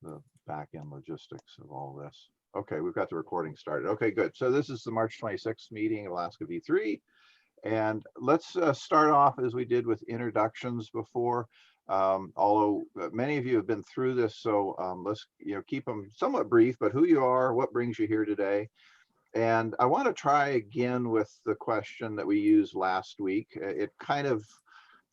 the back end logistics of all this. Okay, we've got the recording started. Okay, good. So this is the March 26th meeting of Alaska V3. And let's start off as we did with introductions before. Although many of you have been through this, so let's keep them somewhat brief, but who you are, what brings you here today. And I want to try again with the question that we used last week. It kind of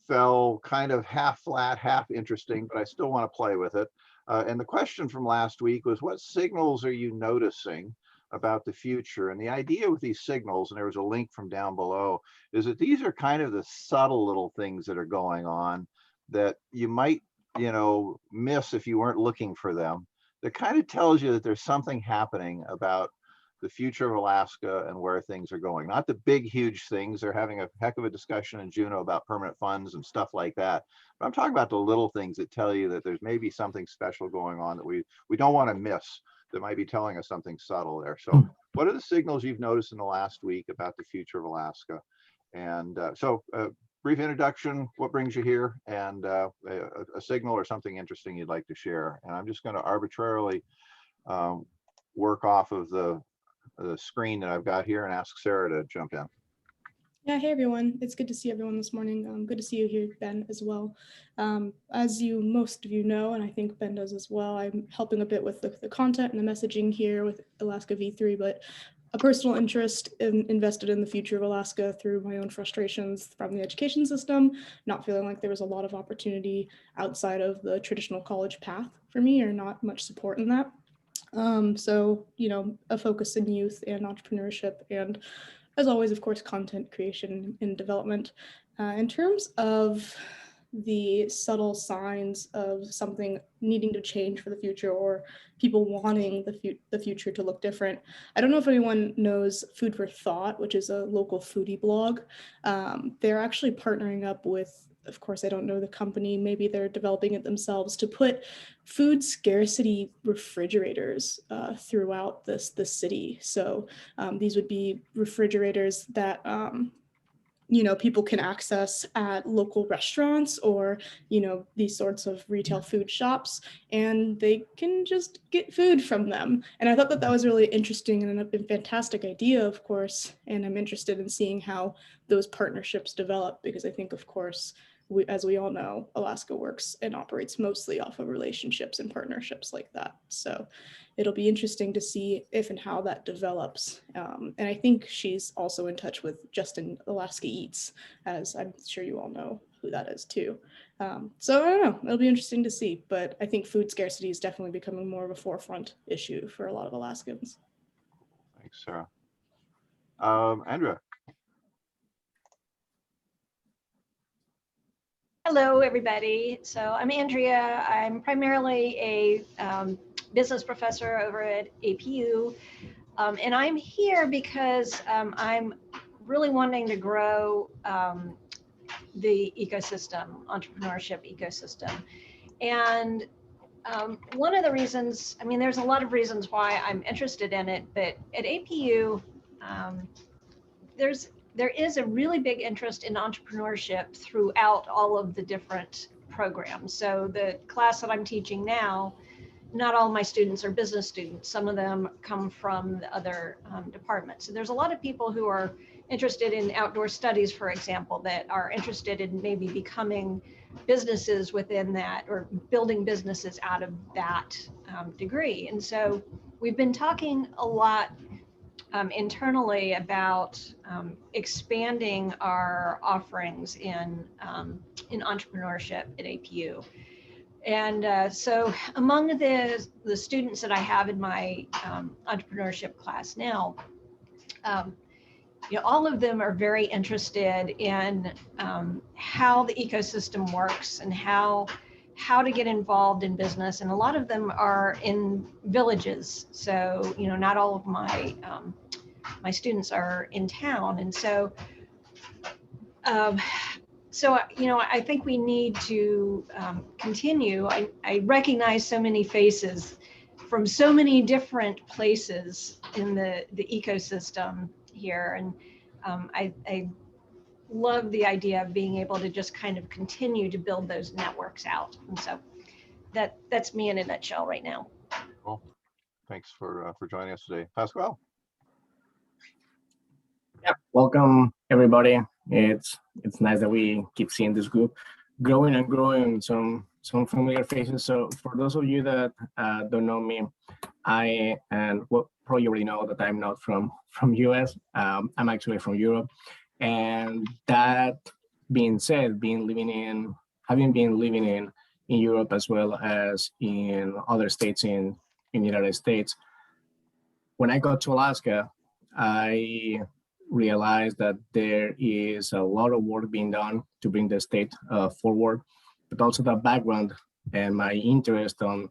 fell kind of half flat, half interesting, but I still want to play with it. And the question from last week was, what signals are you noticing about the future? And the idea with these signals, and there was a link from down below, is that these are kind of the subtle little things that are going on that you might, miss if you weren't looking for them. That kind of tells you that there's something happening about the future of Alaska and where things are going. Not the big, huge things. They're having a heck of a discussion in Juneau about permanent funds and stuff like that. But I'm talking about the little things that tell you that there's maybe something special going on that we don't want to miss, that might be telling us something subtle there. So what are the signals you've noticed in the last week about the future of Alaska? And brief introduction, what brings you here, and a signal or something interesting you'd like to share. And I'm just going to arbitrarily work off of the screen that I've got here and ask Sarah to jump in. Yeah, hey everyone. It's good to see everyone this morning. Good to see you here, Ben, as well. As most of you know, and I think Ben does as well, I'm helping a bit with the content and the messaging here with Alaska V3, but a personal interest invested in the future of Alaska through my own frustrations from the education system, not feeling like there was a lot of opportunity outside of the traditional college path for me, or not much support in that. So, a focus in youth and entrepreneurship, and as always, of course, content creation and development. In terms of the subtle signs of something needing to change for the future, or people wanting the future to look different, I don't know if anyone knows Food for Thought, which is a local foodie blog. They're actually partnering up with, of course, I don't know the company, maybe they're developing it themselves, to put food scarcity refrigerators throughout the city. So these would be refrigerators that people can access at local restaurants, or these sorts of retail food shops, and they can just get food from them. And I thought that was really interesting and a fantastic idea, of course, and I'm interested in seeing how those partnerships develop, because I think, of course, as we all know, Alaska works and operates mostly off of relationships and partnerships like that. So it'll be interesting to see if and how that develops. And I think she's also in touch with Justin Alaska Eats, as I'm sure you all know who that is too. So I don't know, it'll be interesting to see, but I think food scarcity is definitely becoming more of a forefront issue for a lot of Alaskans. Thanks, Sarah. Andrea. Hello, everybody. So I'm Andrea. I'm primarily a business professor over at APU. And I'm here because I'm really wanting to grow the ecosystem, entrepreneurship ecosystem. And one of the reasons, there's a lot of reasons why I'm interested in it, but at APU, there is a really big interest in entrepreneurship throughout all of the different programs. So the class that I'm teaching now, not all my students are business students. Some of them come from the other departments. So there's a lot of people who are interested in outdoor studies, for example, that are interested in maybe becoming businesses within that, or building businesses out of that degree. And so we've been talking a lot internally about expanding our offerings in entrepreneurship at APU. And so among the students that I have in my entrepreneurship class now, all of them are very interested in how the ecosystem works and how to get involved in business. And a lot of them are in villages. So, not all of my my students are in town. And so, I think we need to continue. I recognize so many faces from so many different places in the ecosystem here. And I love the idea of being able to just kind of continue to build those networks out. And so that's me in a nutshell right now. Cool. Thanks for joining us today. Pasquale? Yeah, welcome everybody. It's nice that we keep seeing this group growing and growing. Some familiar faces. So for those of you that don't know me, probably already know that I'm not from US. I'm actually from Europe, and that being said, having been living in Europe as well as in other states in the United States, when I got to Alaska, I realized that there is a lot of work being done to bring the state forward, but also the background and my interest on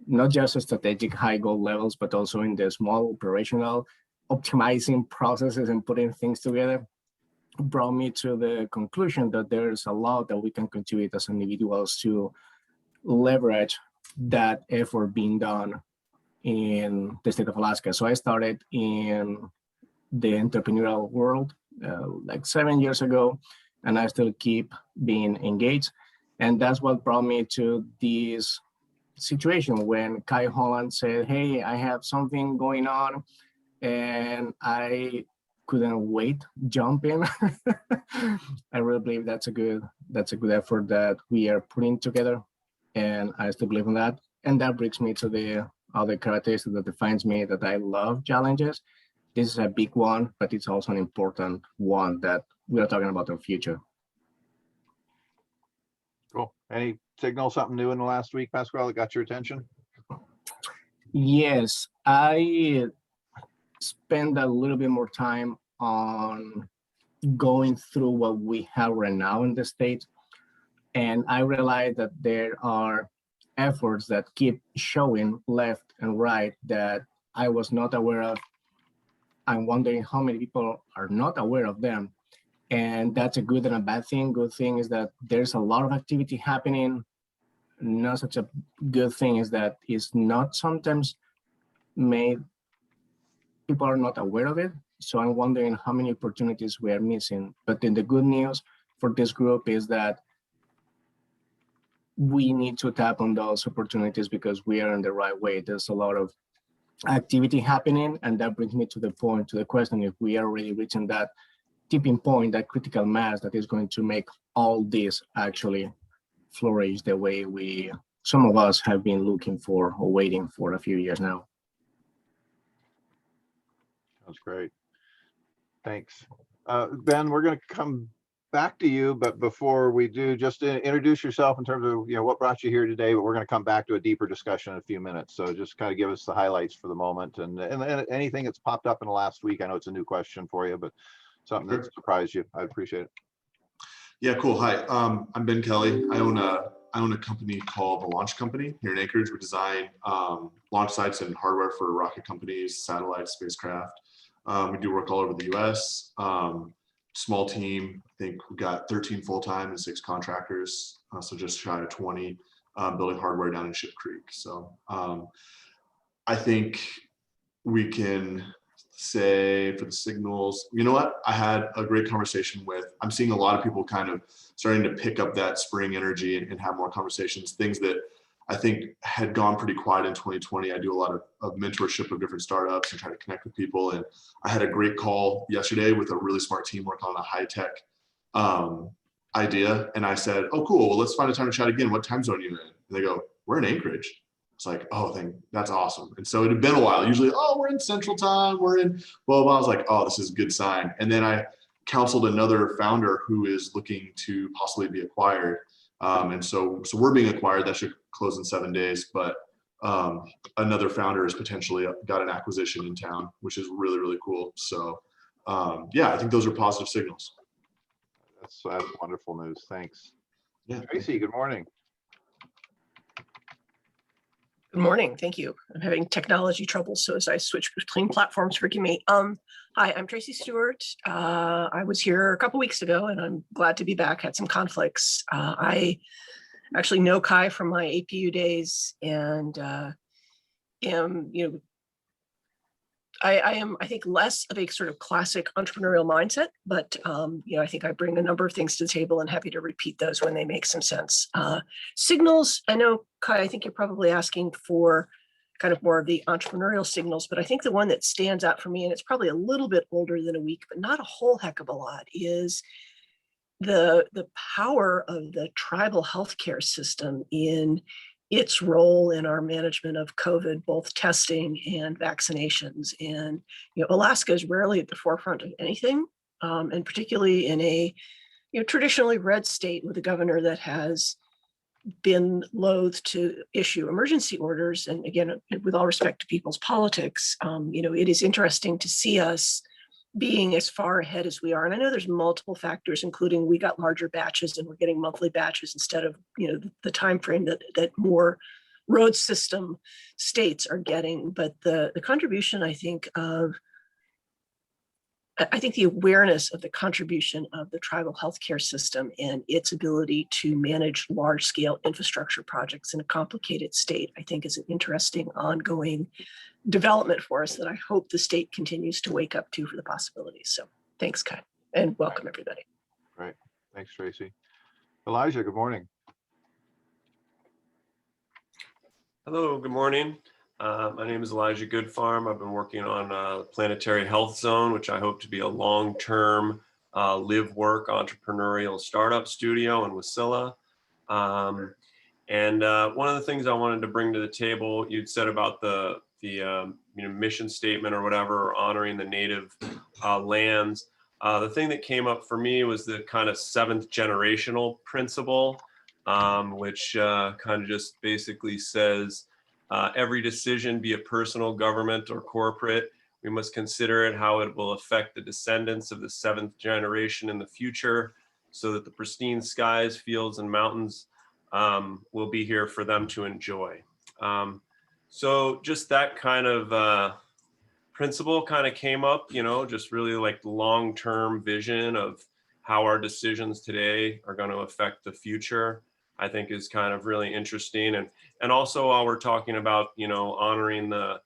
not just strategic high goal levels, but also in the small operational optimizing processes and putting things together brought me to the conclusion that there's a lot that we can contribute as individuals to leverage that effort being done in the state of Alaska. So I started in the entrepreneurial world like 7 years ago, and I still keep being engaged. And that's what brought me to this situation when Kai Holland said, "Hey, I have something going on," and I couldn't wait, jump in. I really believe that's a good effort that we are putting together, and I still believe in that. And that brings me to the other characteristic that defines me, that I love challenges. This is a big one, but it's also an important one that we are talking about in the future. Cool. Any signal, something new in the last week, Pasquale, that got your attention? Yes, I spend a little bit more time on going through what we have right now in the state. And I realized that there are efforts that keep showing left and right that I was not aware of. I'm wondering how many people are not aware of them. And that's a good and a bad thing. Good thing is that there's a lot of activity happening. Not such a good thing is that it's not sometimes made, people are not aware of it. So I'm wondering how many opportunities we are missing. But then the good news for this group is that we need to tap on those opportunities because we are in the right way. There's a lot of activity happening, and that brings me to the question, if we are already reaching that tipping point, that critical mass that is going to make all this actually flourish the way some of us have been looking for or waiting for a few years now. That's great. Thanks. Ben, we're going to come back to you, but before we do, just introduce yourself in terms of what brought you here today, but we're going to come back to a deeper discussion in a few minutes. So just kind of give us the highlights for the moment and anything that's popped up in the last week. I know it's a new question for you, but something that surprised you. I'd appreciate it. Yeah, cool. Hi, I'm Ben Kelly. I own a company called The Launch Company here in Anchorage. We design launch sites and hardware for rocket companies, satellites, spacecraft. We do work all over the US. Small team, I think we've got 13 full-time and 6 contractors. So just shy of 20 building hardware down in Ship Creek. So I think we can say for the signals, you know what? I had a great conversation I'm seeing a lot of people kind of starting to pick up that spring energy and have more conversations, things that I think had gone pretty quiet in 2020. I do a lot of mentorship of different startups and try to connect with people. And I had a great call yesterday with a really smart team working on a high-tech idea. And I said, oh, cool, well, let's find a time to chat again. What time zone are you in? And they go, we're in Anchorage. It's like, oh, that's awesome. And so it had been a while. Usually, oh, we're in Central Time, we're in, well, I was like, oh, this is a good sign. And then I counseled another founder who is looking to possibly be acquired. And so we're being acquired. That should close in 7 days. But another founder has potentially got an acquisition in town, which is really, really cool. So yeah, I think those are positive signals. That's wonderful news. Thanks. Yeah. Tracy, good morning. Good morning. Thank you. I'm having technology troubles, so as I switch between platforms, forgive me. Hi, I'm Tracy Stewart. I was here a couple weeks ago, and I'm glad to be back. Had some conflicts. I actually know Kai from my APU days, and am I am, I think, less of a sort of classic entrepreneurial mindset, but I think I bring a number of things to the table and happy to repeat those when they make some sense. Signals, I know, Kai, I think you're probably asking for kind of more of the entrepreneurial signals, but I think the one that stands out for me, and it's probably a little bit older than a week, but not a whole heck of a lot, is the power of the tribal healthcare system in its role in our management of COVID, both testing and vaccinations. And Alaska is rarely at the forefront of anything, and particularly in a traditionally red state with a governor that has been loath to issue emergency orders. And again, with all respect to people's politics, it is interesting to see us being as far ahead as we are. And I know there's multiple factors, including we got larger batches and we're getting monthly batches instead of the time frame that more road system states are getting. But the contribution, I think the awareness of the contribution of the tribal healthcare system and its ability to manage large scale infrastructure projects in a complicated state, I think is an interesting ongoing development for us that I hope the state continues to wake up to for the possibilities. So thanks, Kai, and welcome everybody. Great. Thanks, Tracy. Elijah, good morning. Hello, good morning. My name is Elijah Goodfarm. I've been working on Planetary Health Zone, which I hope to be a long-term live work entrepreneurial startup studio in Wasilla. And one of the things I wanted to bring to the table, you'd said about the mission statement or whatever, or honoring the native lands. The thing that came up for me was the kind of 7th generational principle, which kind of just basically says, every decision, be it personal, government, or corporate, we must consider it how it will affect the descendants of the 7th generation in the future, so that the pristine skies, fields, and mountains will be here for them to enjoy. So just that kind of principle kind of came up, just really like the long-term vision of how our decisions today are going to affect the future, I think is kind of really interesting. And also while we're talking about, honoring the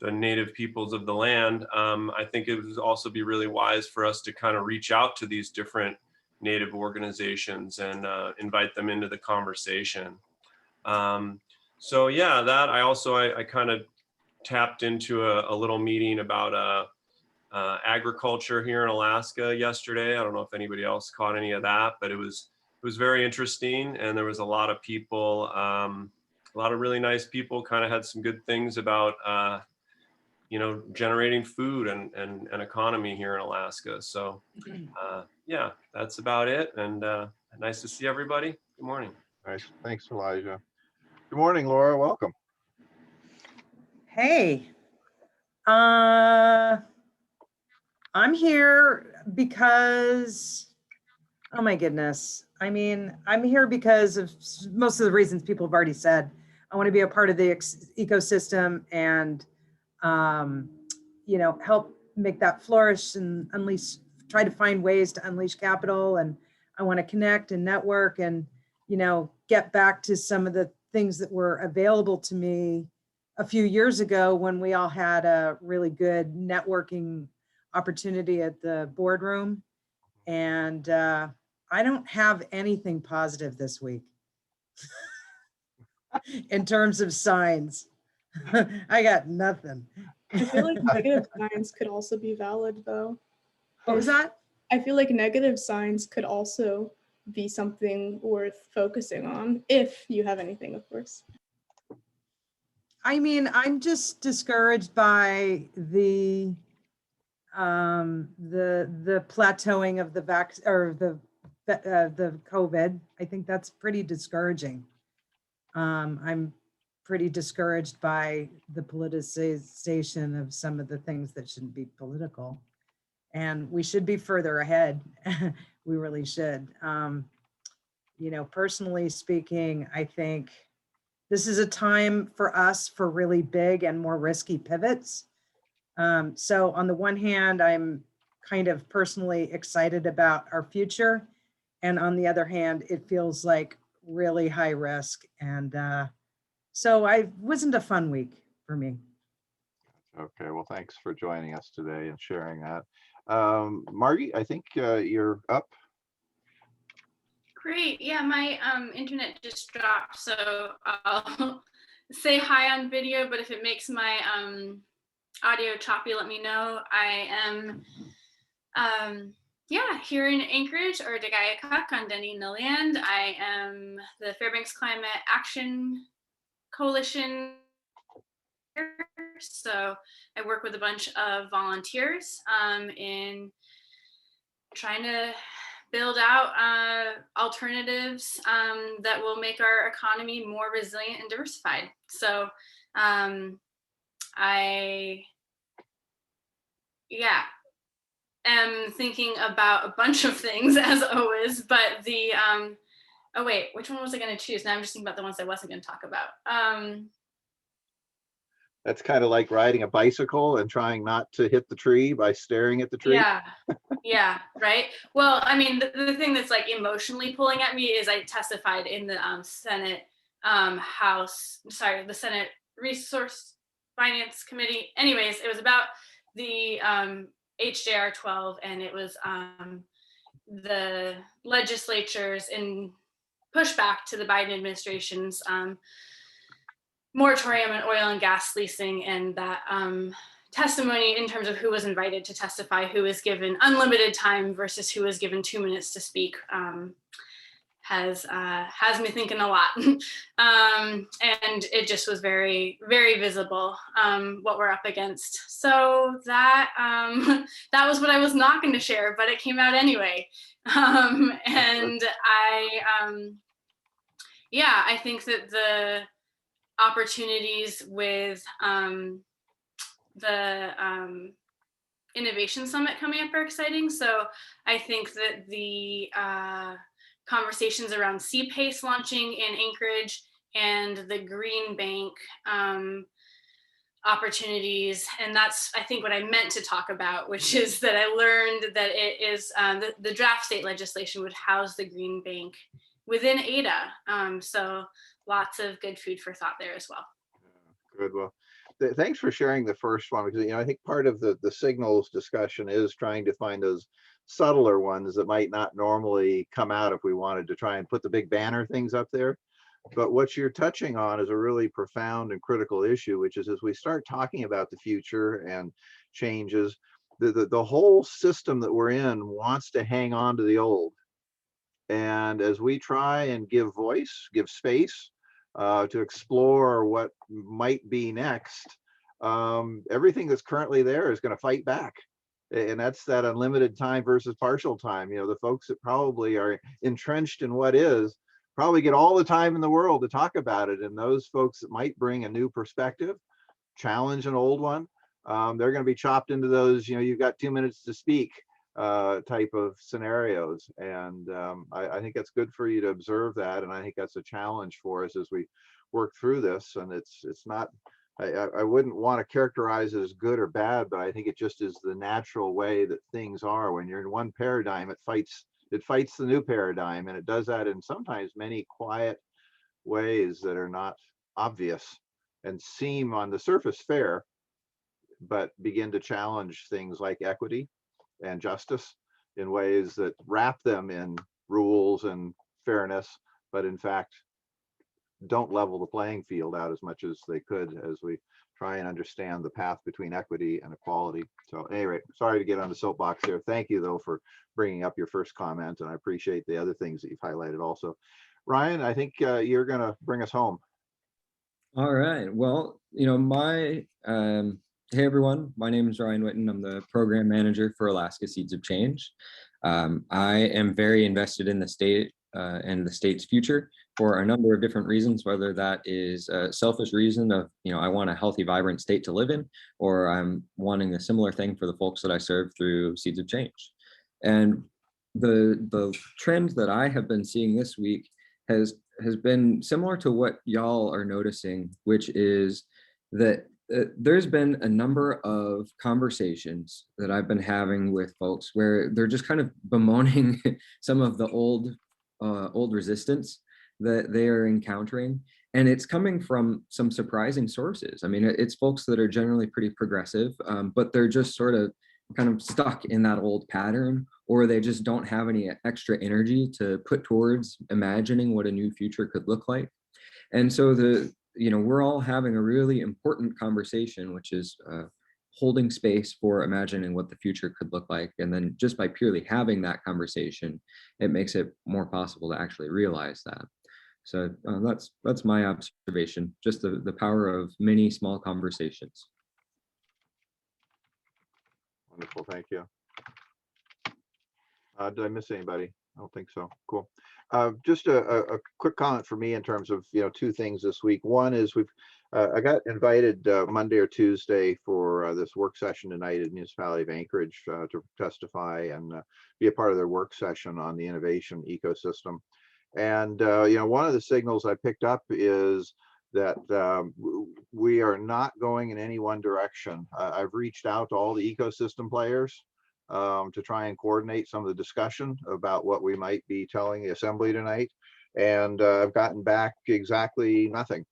native peoples of the land, I think it would also be really wise for us to kind of reach out to these different native organizations and invite them into the conversation. So yeah, that I kind of tapped into a little meeting about agriculture here in Alaska yesterday. I don't know if anybody else caught any of that, but it was very interesting, and there was a lot of people, a lot of really nice people, kind of had some good things about generating food and economy here in Alaska. So yeah, that's about it, and nice to see everybody. Good morning. Nice. Thanks, Elijah. Good morning, Laura. Welcome. Hey, I'm here because, oh my goodness. I mean, I'm here because of most of the reasons people have already said. I want to be a part of the ecosystem and, help make that flourish and try to find ways to unleash capital. And I want to connect and network and, get back to some of the things that were available to me a few years ago when we all had a really good networking opportunity at the boardroom. And I don't have anything positive this week in terms of signs. I got nothing. I feel like negative signs could also be valid, though. What was that? I feel like negative signs could also be something worth focusing on, if you have anything, of course. I mean, I'm just discouraged by the plateauing of the vaccine or the COVID. I think that's pretty discouraging. I'm pretty discouraged by the politicization of some of the things that shouldn't be political, and we should be further ahead. We really should. Personally speaking, I think this is a time for us for really big and more risky pivots. So on the one hand, I'm kind of personally excited about our future. And on the other hand, it feels like really high risk. And so it wasn't a fun week for me. Okay, well, thanks for joining us today and sharing that. Margie, I think you're up. Great. Yeah, my internet just dropped, so I'll say hi on video, but if it makes my audio choppy, let me know. I am here in Anchorage or Dagayakak on Denny in the land. I am the Fairbanks Climate Action Coalition. So I work with a bunch of volunteers in trying to build out alternatives that will make our economy more resilient and diversified. So I am thinking about a bunch of things as always, but the oh wait, which one was I going to choose? Now I'm just thinking about the ones I wasn't going to talk about. That's kind of like riding a bicycle and trying not to hit the tree by staring at the tree. Yeah, right. Well, I mean, the thing that's like emotionally pulling at me is I testified in the Senate the Senate Resource Finance Committee. Anyways, it was about the HJR 12, and it was the legislatures in pushback to the Biden administration's moratorium on oil and gas leasing, and that testimony in terms of who was invited to testify, who was given unlimited time versus who was given 2 minutes to speak, has me thinking a lot. And it just was very, very visible what we're up against. So that that was what I was not going to share, but it came out anyway. And I think that the opportunities with the Innovation Summit coming up are exciting. So I think that the conversations around CPACE launching in Anchorage and the Green Bank opportunities, and that's I think what I meant to talk about, which is that I learned that it is the draft state legislation would house the Green Bank within ADA. So lots of good food for thought there as well. Good. Well, thanks for sharing the first one, because I think part of the signals discussion is trying to find those subtler ones that might not normally come out if we wanted to try and put the big banner things up there. But what you're touching on is a really profound and critical issue, which is as we start talking about the future and changes, the whole system that we're in wants to hang on to the old. And as we try and give voice, give space to explore what might be next, everything that's currently there is going to fight back. And that's that unlimited time versus partial time. The folks that probably are entrenched in what is probably get all the time in the world to talk about it. And those folks that might bring a new perspective, challenge an old one, they're going to be chopped into those, you've got 2 minutes to speak type of scenarios. And I think it's good for you to observe that. And I think that's a challenge for us as we work through this. And it's not, I wouldn't want to characterize it as good or bad, but I think it just is the natural way that things are. When you're in one paradigm, it fights the new paradigm, and it does that in sometimes many quiet ways that are not obvious and seem on the surface fair, but begin to challenge things like equity and justice in ways that wrap them in rules and fairness, but in fact don't level the playing field out as much as they could as we try and understand the path between equity and equality. So anyway, sorry to get on the soapbox here. Thank you though for bringing up your first comment, and I appreciate the other things that you've highlighted also. Ryan, I think you're going to bring us home. All right. Well, hey everyone, my name is Ryan Witten. I'm the program manager for Alaska Seeds of Change. I am very invested in the state and the state's future for a number of different reasons, whether that is a selfish reason of, I want a healthy, vibrant state to live in, or I'm wanting a similar thing for the folks that I serve through Seeds of Change. And the trend that I have been seeing this week has been similar to what y'all are noticing, which is that there's been a number of conversations that I've been having with folks where they're just kind of bemoaning some of the old resistance that they are encountering. And it's coming from some surprising sources. I mean, it's folks that are generally pretty progressive, but they're just sort of kind of stuck in that old pattern, or they just don't have any extra energy to put towards imagining what a new future could look like. And so we're all having a really important conversation, which is holding space for imagining what the future could look like. And then just by purely having that conversation, it makes it more possible to actually realize that. So that's my observation, just the power of many small conversations. Wonderful, thank you. Did I miss anybody? I don't think so. Cool. Just a quick comment for me in terms of, two things this week. One is I got invited Monday or Tuesday for this work session tonight at the Municipality of Anchorage to testify and be a part of their work session on the innovation ecosystem. And, one of the signals I picked up is that we are not going in any one direction. I've reached out to all the ecosystem players to try and coordinate some of the discussion about what we might be telling the assembly tonight. And I've gotten back exactly nothing.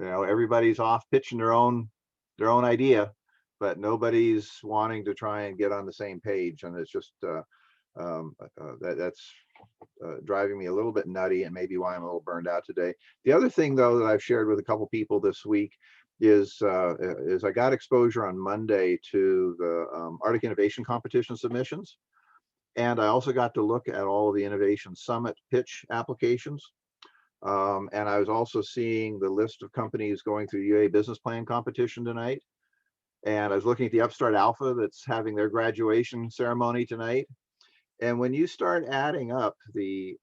Everybody's off pitching their own idea, but nobody's wanting to try and get on the same page. And it's just that's driving me a little bit nutty, and maybe why I'm a little burned out today. The other thing, though, that I've shared with a couple people this week is I got exposure on Monday to the Arctic Innovation Competition submissions. And I also got to look at all of the Innovation Summit pitch applications. And I was also seeing the list of companies going through UA Business Plan competition tonight. And I was looking at the Upstart Alpha that's having their graduation ceremony tonight. And when you start adding up the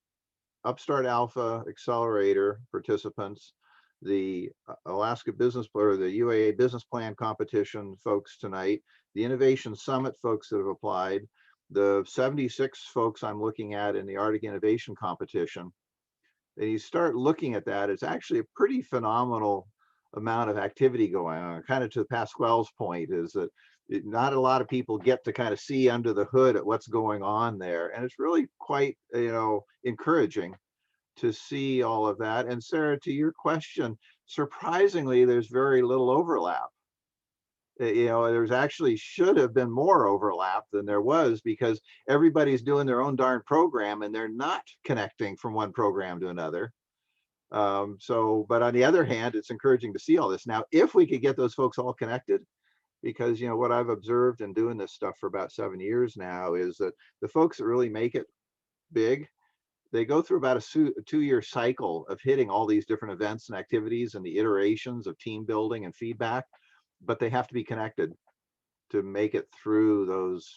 Upstart Alpha Accelerator participants, the Alaska Business or the UAA Business Plan competition folks tonight, the Innovation Summit folks that have applied, the 76 folks I'm looking at in the Arctic Innovation competition, and you start looking at that, it's actually a pretty phenomenal amount of activity going on. Kind of to Pasquale's point is that not a lot of people get to kind of see under the hood at what's going on there. And it's really quite, encouraging to see all of that. And Sarah, to your question, surprisingly, there's very little overlap. There's actually should have been more overlap than there was, because everybody's doing their own darn program and they're not connecting from one program to another. But on the other hand, it's encouraging to see all this. Now, if we could get those folks all connected, because what I've observed in doing this stuff for about 7 years now is that the folks that really make it big, they go through about a 2-year cycle of hitting all these different events and activities and the iterations of team building and feedback, but they have to be connected to make it through those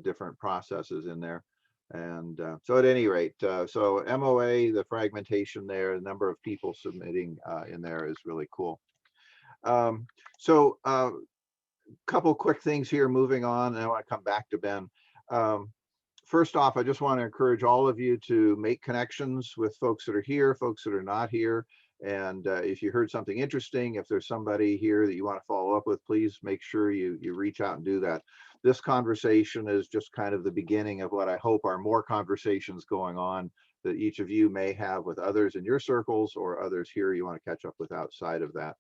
different processes in there. And so at any rate, so MOA, the fragmentation there, the number of people submitting in there is really cool. Couple quick things here, moving on, and I want to come back to Ben. First off, I just want to encourage all of you to make connections with folks that are here, folks that are not here. And if you heard something interesting, if there's somebody here that you want to follow up with, please make sure you reach out and do that. This conversation is just kind of the beginning of what I hope are more conversations going on that each of you may have with others in your circles or others here you want to catch up with outside of that.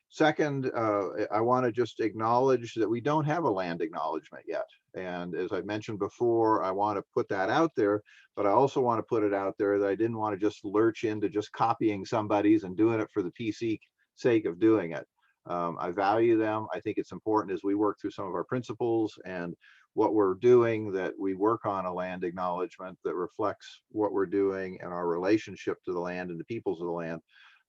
Second, I want to just acknowledge that we don't have a land acknowledgement yet. And as I mentioned before, I want to put that out there, but I also want to put it out there that I didn't want to just lurch into just copying somebody's and doing it for the PC sake of doing it. I value them. I think it's important as we work through some of our principles and what we're doing that we work on a land acknowledgement that reflects what we're doing and our relationship to the land and the peoples of the land.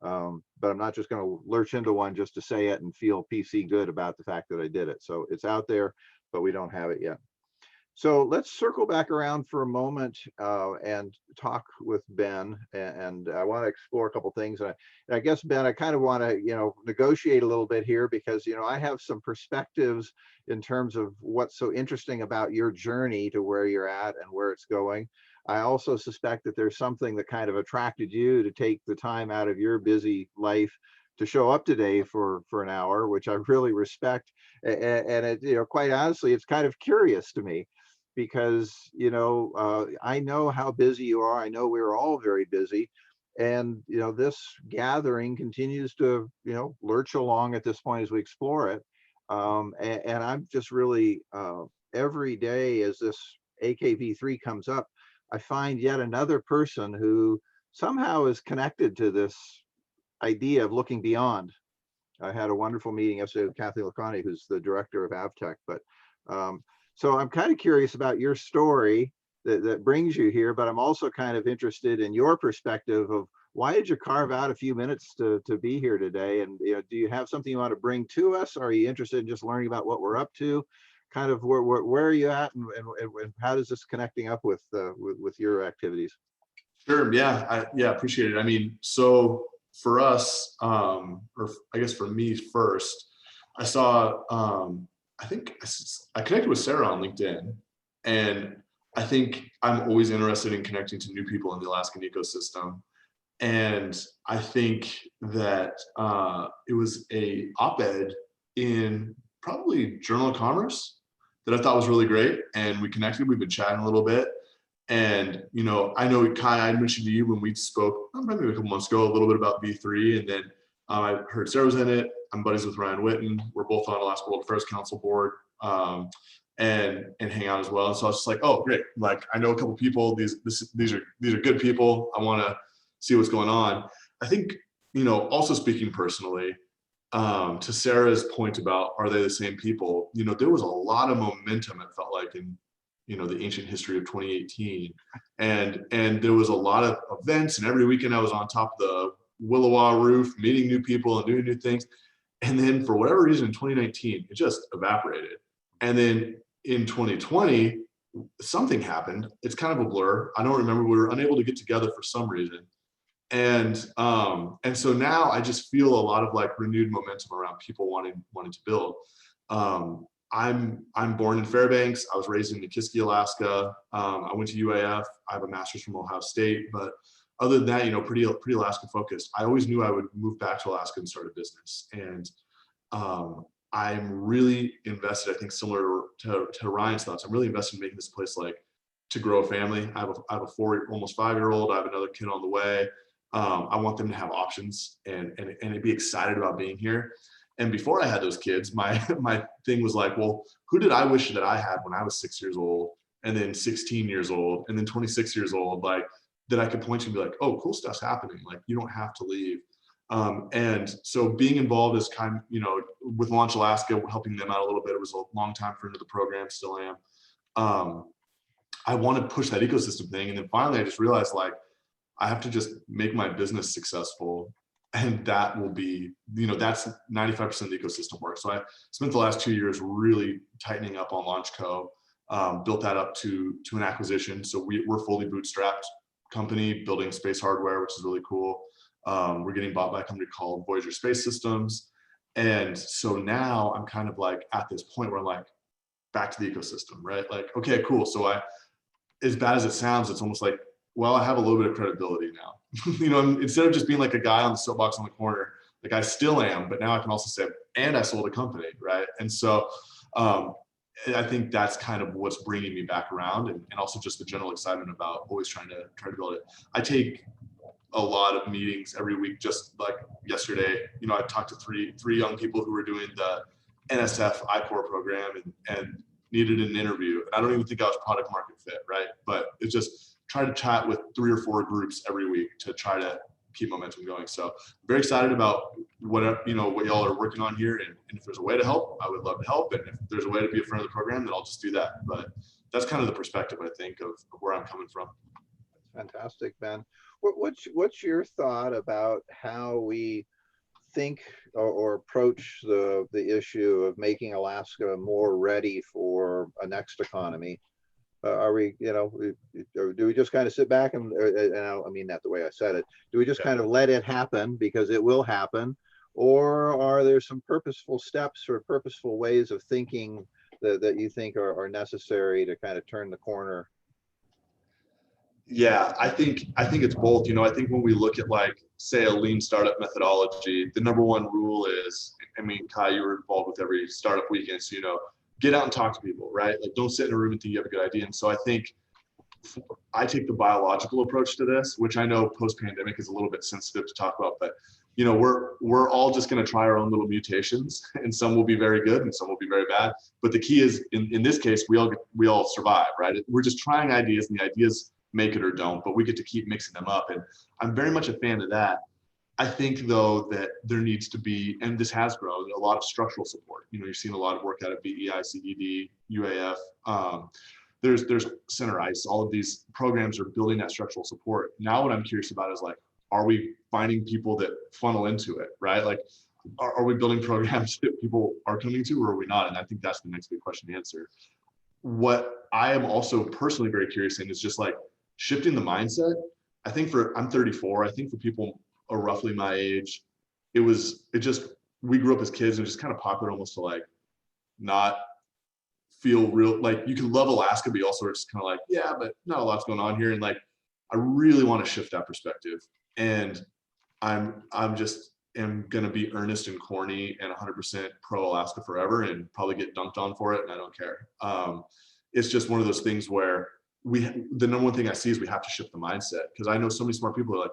But I'm not just going to lurch into one just to say it and feel PC good about the fact that I did it. So it's out there, but we don't have it yet. So let's circle back around for a moment and talk with Ben. And I want to explore a couple things. And I guess, Ben, I kind of want to, negotiate a little bit here because, I have some perspectives in terms of what's so interesting about your journey to where you're at and where it's going. I also suspect that there's something that kind of attracted you to take the time out of your busy life to show up today for an hour, which I really respect. And it, quite honestly, it's kind of curious to me because, I know how busy you are. I know we're all very busy. And, this gathering continues to, lurch along at this point as we explore it. And I'm just really, every day as this AKV3 comes up, I find yet another person who somehow is connected to this idea of looking beyond. I had a wonderful meeting yesterday with Kathy Lacani, who's the director of AvTech. But so I'm kind of curious about your story that brings you here, but I'm also kind of interested in your perspective of why did you carve out a few minutes to be here today? And do you have something you want to bring to us? Are you interested in just learning about what we're up to? Kind of where are you at, and how does this connecting up with your activities? Sure. Yeah. Appreciate it. I mean, so for us, or I guess for me first, I saw, I think I connected with Sarah on LinkedIn, and I think I'm always interested in connecting to new people in the Alaskan ecosystem. And I think that it was a op-ed in probably Journal of Commerce that I thought was really great. And we connected, we've been chatting a little bit. And, I know Kai, I mentioned to you when we spoke, maybe a couple months ago, a little bit about V3. And then I heard Sarah was in it. I'm buddies with Ryan Witten. We're both on Alaska World Affairs Council board, and hang out as well. And so I was just like, oh, great. Like, I know a couple people, these are good people. I want to see what's going on. I think, also speaking personally, to Sarah's point about, are they the same people? There was a lot of momentum, it felt like, in, the ancient history of 2018. And there was a lot of events, and every weekend I was on top of the Willowa roof, meeting new people and doing new things. And then for whatever reason in 2019, it just evaporated. And then in 2020, something happened. It's kind of a blur. I don't remember. We were unable to get together for some reason. And so now I just feel a lot of like renewed momentum around people wanting to build. I'm born in Fairbanks. I was raised in Nikiski, Alaska. I went to UAF. I have a master's from Ohio State, but other than that, pretty Alaska focused. I always knew I would move back to Alaska and start a business. And I'm really invested, I think similar to Ryan's thoughts, I'm really invested in making this place like to grow a family. I have a 4, almost 5-year-old. I have another kid on the way. I want them to have options and be excited about being here. And before I had those kids, my thing was like, well, who did I wish that I had when I was 6 years old, and then 16 years old, and then 26 years old, like that I could point to and be like, oh, cool stuff's happening. Like, you don't have to leave. And so being involved is kind of, with Launch Alaska, helping them out a little bit. It was a long time friend of the program, still am. I want to push that ecosystem thing. And then finally, I just realized like, I have to just make my business successful. And that will be, that's 95% of the ecosystem work. So I spent the last 2 years really tightening up on LaunchCo, built that up to an acquisition. So we're fully bootstrapped company building space hardware, which is really cool. We're getting bought by a company called Voyager Space Systems. And so now I'm kind of like at this point where I'm like, back to the ecosystem, right? Like, okay, cool. So as bad as it sounds, it's almost like, well, I have a little bit of credibility now. Instead of just being like a guy on the soapbox on the corner, like I still am, but now I can also say, and I sold a company, right? And so I think that's kind of what's bringing me back around, and also just the general excitement about always trying to build it. I take a lot of meetings every week, just like yesterday, I talked to three young people who were doing the NSF I-Corps program and needed an interview. And I don't even think I was product market fit, right? But it's just try to chat with 3 or 4 groups every week to try to keep momentum going. So very excited about what y'all are working on here. And if there's a way to help, I would love to help. And if there's a way to be a friend of the program, then I'll just do that. But that's kind of the perspective, I think, of where I'm coming from. That's fantastic, Ben. What's your thought about how we think or approach the issue of making Alaska more ready for a next economy? Are we, or do we just kind of sit back and I mean that the way I said it, do we just kind of let it happen because it will happen? Or are there some purposeful steps or purposeful ways of thinking that you think are necessary to kind of turn the corner? Yeah, I think it's both. I think when we look at like, say, a lean startup methodology, the number one rule is, I mean, Kai, you were involved with every startup weekend, so get out and talk to people, right? Like, don't sit in a room and think you have a good idea. And so I think I take the biological approach to this, which I know post-pandemic is a little bit sensitive to talk about, but you know, we're all just going to try our own little mutations, and some will be very good and some will be very bad. But the key is, in this case, we all survive, right? We're just trying ideas, and the ideas make it or don't, but we get to keep mixing them up. And I'm very much a fan of that. I think though that there needs to be, and this has grown, a lot of structural support. You know, you're seeing a lot of work out of BEI, CED, UAF. There's Center ICE. All of these programs are building that structural support. Now what I'm curious about is like, are we finding people that funnel into it, right? Like, are we building programs that people are coming to, or are we not? And I think that's the next big question to answer. What I am also personally very curious in is just like shifting the mindset. I think I'm 34. I think for people are roughly my age, we grew up as kids and just kind of popular almost to like not feel real, like you can love Alaska, but you also are just kind of like, yeah, but not a lot's going on here. And like, I really want to shift that perspective. And I'm just am going to be earnest and corny and 100% pro Alaska forever and probably get dunked on for it. And I don't care. It's just one of those things where the number one thing I see is we have to shift the mindset, because I know so many smart people are like,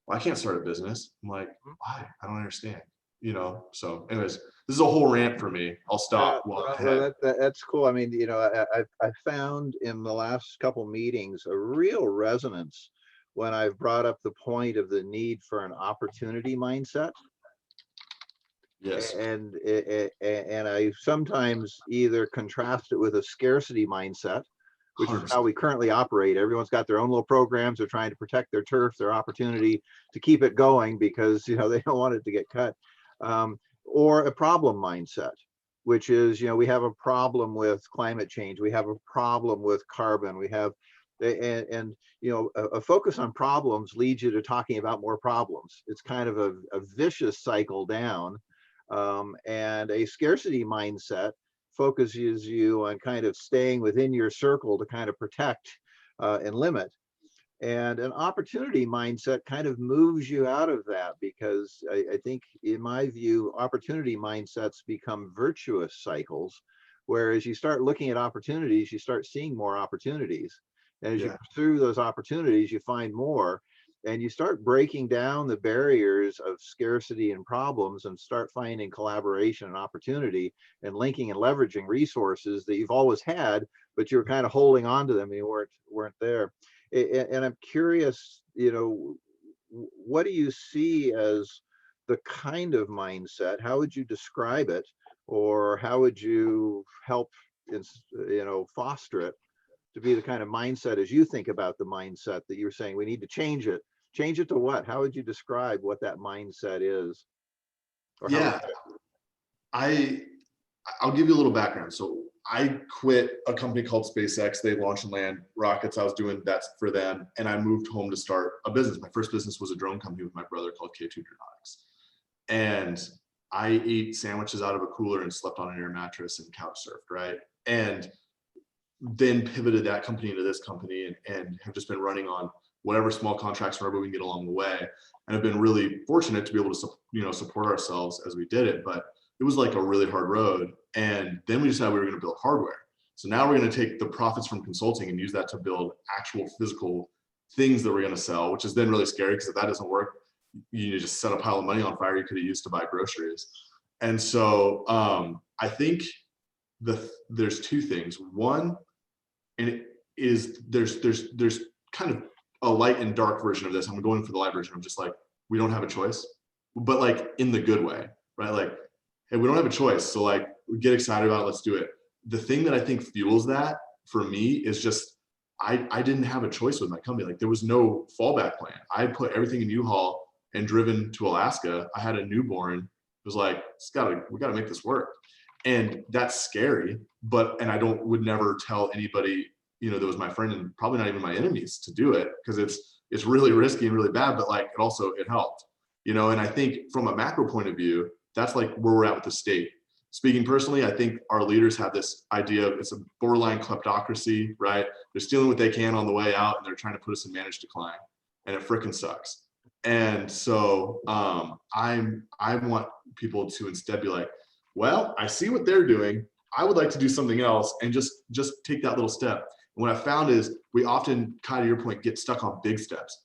well, I can't start a business. I'm like, why? I don't understand. You know, so anyways, this is a whole rant for me. I'll stop. That's cool. I mean, you know, I found in the last couple meetings a real resonance when I've brought up the point of the need for an opportunity mindset. Yes. And I sometimes either contrast it with a scarcity mindset, which 100%. Is how we currently operate. Everyone's got their own little programs. They're trying to protect their turf, their opportunity to keep it going because, you know, they don't want it to get cut. Or a problem mindset, which is, you know, we have a problem with climate change. We have a problem with carbon. We have, and you know, a focus on problems leads you to talking about more problems. It's kind of a vicious cycle down. And a scarcity mindset focuses you on kind of staying within your circle to kind of protect and limit. And an opportunity mindset kind of moves you out of that, because I think, in my view, opportunity mindsets become virtuous cycles, whereas you start looking at opportunities, you start seeing more opportunities. And as you pursue those opportunities, you find more, and you start breaking down the barriers of scarcity and problems and start finding collaboration and opportunity and linking and leveraging resources that you've always had, but you're kind of holding on to them and you weren't there. And I'm curious, you know, what do you see as the kind of mindset? How would you describe it, or how would you help, you know, foster it to be the kind of mindset, as you think about the mindset that you're saying we need to change it? Change it to what? How would you describe what that mindset is? Or I'll give you a little background. So I quit a company called SpaceX. They launch and land rockets. I was doing that for them. And I moved home to start a business. My first business was a drone company with my brother called K2 Aeronautics. And I ate sandwiches out of a cooler and slept on an air mattress and couch surfed, right? And then pivoted that company into this company and have just been running on whatever small contracts, wherever we can get along the way. And I've been really fortunate to be able to, you know, support ourselves as we did it. But it was like a really hard road. And then we decided we were going to build hardware. So now we're going to take the profits from consulting and use that to build actual physical things that we're going to sell, which is then really scary, because if that doesn't work, you just set a pile of money on fire you could have used to buy groceries. And so I think there's two things. One, and it is there's kind of a light and dark version of this. I'm going for the light version of just like, we don't have a choice, but like in the good way, right? Like, hey, we don't have a choice. So like, get excited about it, let's do it. The thing that I think fuels that for me is just, I didn't have a choice with my company. Like, there was no fallback plan. I put everything in U-Haul and driven to Alaska. I had a newborn. It was like, we gotta make this work. And that's scary, and I would never tell anybody, you know, that was my friend and probably not even my enemies, to do it, because it's really risky and really bad, but like it helped, you know. And I think from a macro point of view, that's like where we're at with the state. Speaking personally, I think our leaders have this idea of, it's a borderline kleptocracy, right? They're stealing what they can on the way out, and they're trying to put us in managed decline, and it frickin' sucks. And so I want people to instead be like, well, I see what they're doing. I would like to do something else, and just take that little step. And what I found is we often, kind of your point, get stuck on big steps.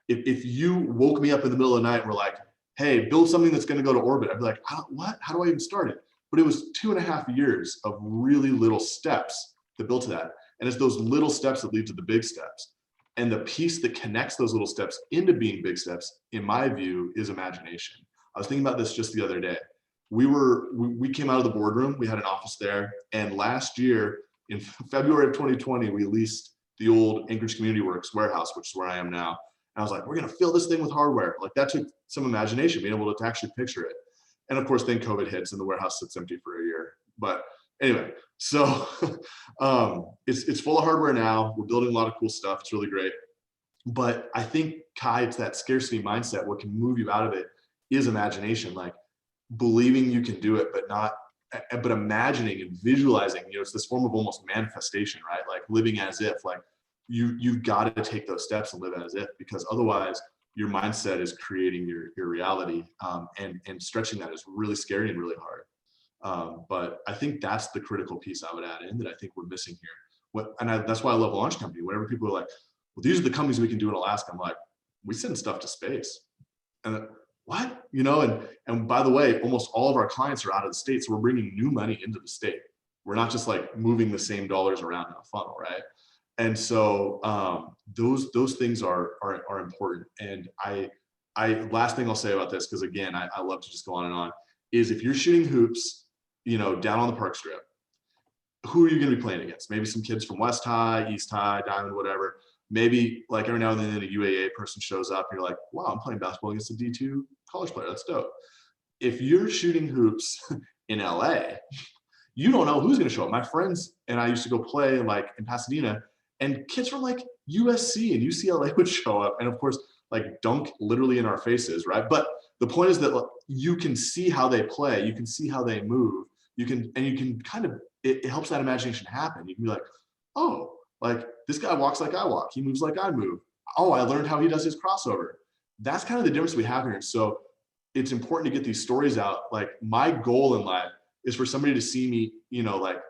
If you woke me up in the middle of the night and were like, hey, build something that's going to go to orbit, I'd be like, what? How do I even start it? But it was 2.5 years of really little steps that built to that. And it's those little steps that lead to the big steps. And the piece that connects those little steps into being big steps, in my view, is imagination. I was thinking about this just the other day. We came out of the boardroom, we had an office there, and last year in February of 2020, we leased the old Anchorage Community Works warehouse, which is where I am now. And I was like, we're gonna fill this thing with hardware. Like, that took some imagination, being able to actually picture it. And of course, then COVID hits and the warehouse sits empty for a year. But anyway, so it's full of hardware now. We're building a lot of cool stuff. It's really great. But I think, Kai, it's that scarcity mindset. What can move you out of it is imagination, like believing you can do it, but imagining and visualizing. It's this form of almost manifestation, right? Like living as if, like you've got to take those steps and live as if, because otherwise your mindset is creating your reality, and stretching that is really scary and really hard. But I think that's the critical piece I would add in that I think we're missing here. That's why I love Launch Company. Whenever people are like, well, these are the companies we can do in Alaska, I'm like, we send stuff to space. And what? And by the way, almost all of our clients are out of the state, so we're bringing new money into the state. We're not just like moving the same dollars around in a funnel, right? And so those things are important. And I last thing I'll say about this, because again, I love to just go on and on, is if you're shooting hoops, down on the park strip, who are you going to be playing against? Maybe some kids from West High, East High, Diamond, whatever. Maybe like every now and then a UAA person shows up and you're like, wow, I'm playing basketball against a D2 college player. That's dope. If you're shooting hoops in LA, you don't know who's going to show up. My friends and I used to go play like in Pasadena, and kids from like USC and UCLA would show up, and of course like dunk literally in our faces, right? But the point is that like, you can see how they play, you can see how they move, you can kind of, it helps that imagination happen. You can be like, oh, like this guy walks like I walk, he moves like I move. Oh, I learned how he does his crossover. That's kind of the difference we have here. So it's important to get these stories out. Like my goal in life is for somebody to see me, like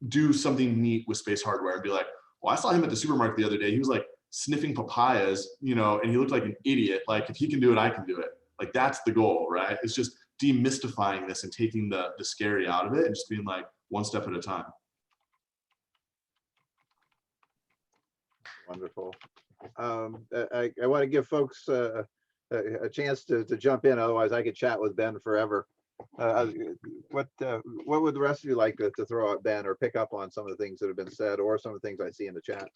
do something neat with space hardware and be like, well, I saw him at the supermarket the other day. He was like sniffing papayas, and he looked like an idiot. Like if he can do it, I can do it. Like that's the goal, right? It's just demystifying this and taking the scary out of it and just being like one step at a time. Wonderful. I want to give folks a chance to jump in. Otherwise, I could chat with Ben forever. What would the rest of you like to throw out, Ben, or pick up on some of the things that have been said, or some of the things I see in the chat?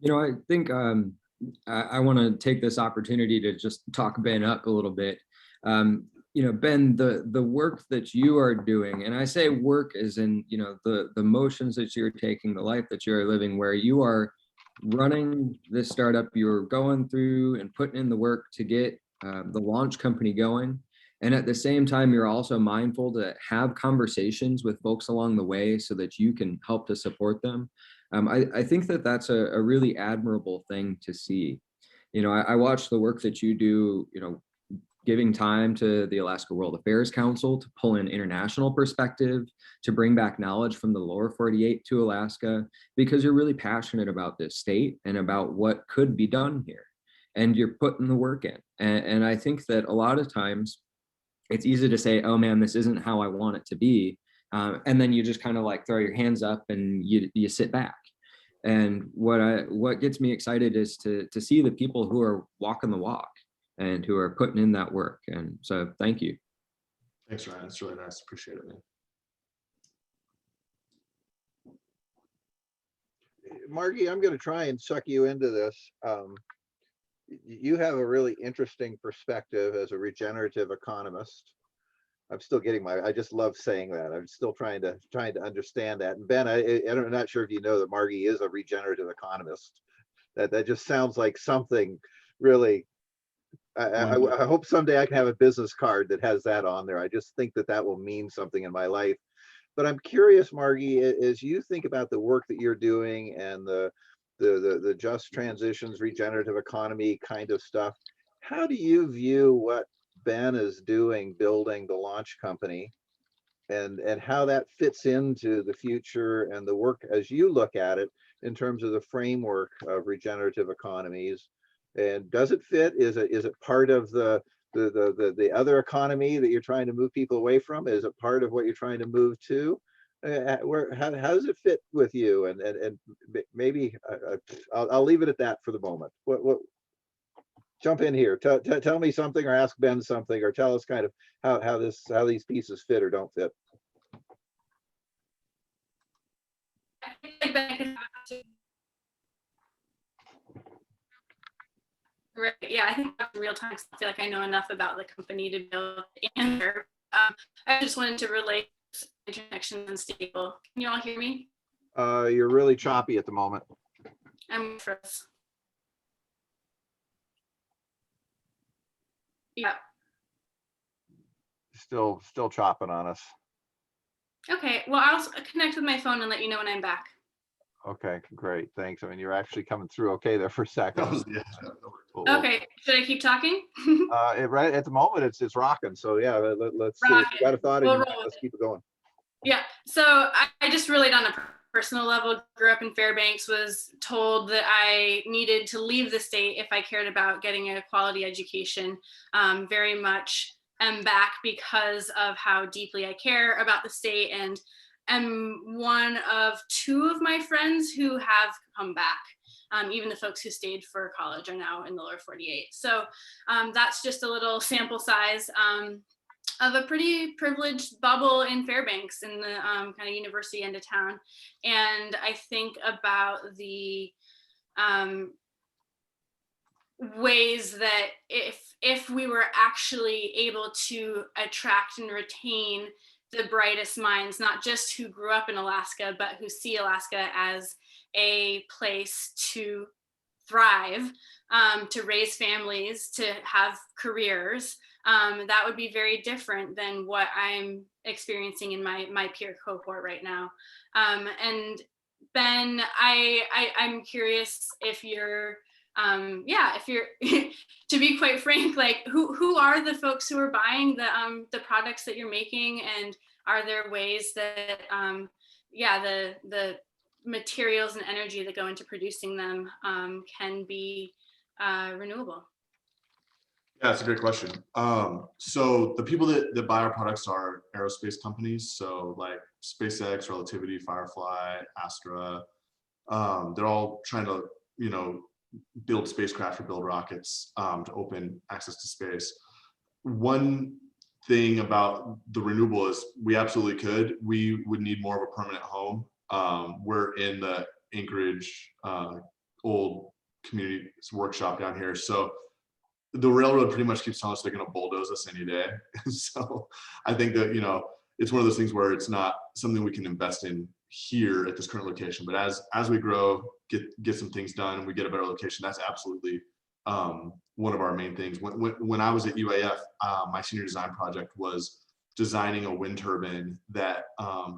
I think I want to take this opportunity to just talk Ben up a little bit. Ben, the work that you are doing, and I say work as in, the motions that you're taking, the life that you're living, where you are running this startup, you're going through and putting in the work to get the launch company going. And at the same time, you're also mindful to have conversations with folks along the way so that you can help to support them. I think that that's a really admirable thing to see. I watch the work that you do, giving time to the Alaska World Affairs Council to pull in international perspective, to bring back knowledge from the lower 48 to Alaska, because you're really passionate about this state and about what could be done here. And you're putting the work in. And I think that a lot of times it's easy to say, oh man, this isn't how I want it to be. And then you just kind of like throw your hands up and you sit back. And what gets me excited is to see the people who are walking the walk and who are putting in that work. And so thank you. Thanks, Ryan. That's really nice. Appreciate it, man. Margie, I'm going to try and suck you into this. You have a really interesting perspective as a regenerative economist. I'm still getting I just love saying that. I'm still trying to understand that. And Ben, I'm not sure if you know that Margie is a regenerative economist. That just sounds like something really. I hope someday I can have a business card that has that on there. I just think that will mean something in my life. But I'm curious, Margie, as you think about the work that you're doing and the just transitions, regenerative economy kind of stuff, how do you view what Ben is doing, building the launch company, and how that fits into the future and the work as you look at it in terms of the framework of regenerative economies. And does it fit? Is it part of the other economy that you're trying to move people away from? Is it part of what you're trying to move to? How does it fit with you? And maybe I'll leave it at that for the moment. What jump in here? Tell me something, or ask Ben something, or tell us kind of how these pieces fit or don't fit. Right. Yeah, I think in real time, 'cause I feel like I know enough about the company to be able to answer. I just wanted to relate interconnection and stable. Can you all hear me? You're really choppy at the moment. I'm froze. Yeah. Still chopping on us. Okay. Well, I'll connect with my phone and let you know when I'm back. Okay, great. Thanks. I mean, you're actually coming through okay there for a second. Yeah. Okay. Should I keep talking? Right at the moment, it's rocking. So yeah, let's see. If you got a thought in your mind, let's keep it going. Yeah. So I just relate on a personal level. Grew up in Fairbanks. Was told that I needed to leave the state if I cared about getting a quality education. Very much am back because of how deeply I care about the state, and am one of two of my friends who have come back. Even the folks who stayed for college are now in the lower 48. So that's just a little sample size of a pretty privileged bubble in Fairbanks, in the kind of university end of town. And I think about the ways that if we were actually able to attract and retain the brightest minds, not just who grew up in Alaska, but who see Alaska as a place to thrive, to raise families, to have careers, that would be very different than what I'm experiencing in my peer cohort right now. And Ben, I'm curious if you're, if you're, to be quite frank, like who are the folks who are buying the products that you're making, and are there ways that, the materials and energy that go into producing them can be renewable? Yeah, that's a great question. So the people that buy our products are aerospace companies. So like SpaceX, Relativity, Firefly, Astra. They're all trying to, build spacecraft or build rockets to open access to space. One thing about the renewable is we absolutely could. We would need more of a permanent home. We're in the Anchorage old community workshop down here. So the railroad pretty much keeps telling us they're going to bulldoze us any day. So I think that, it's one of those things where it's not something we can invest in here at this current location. But as we grow, get some things done, and we get a better location, that's absolutely one of our main things. When I was at UAF, my senior design project was designing a wind turbine that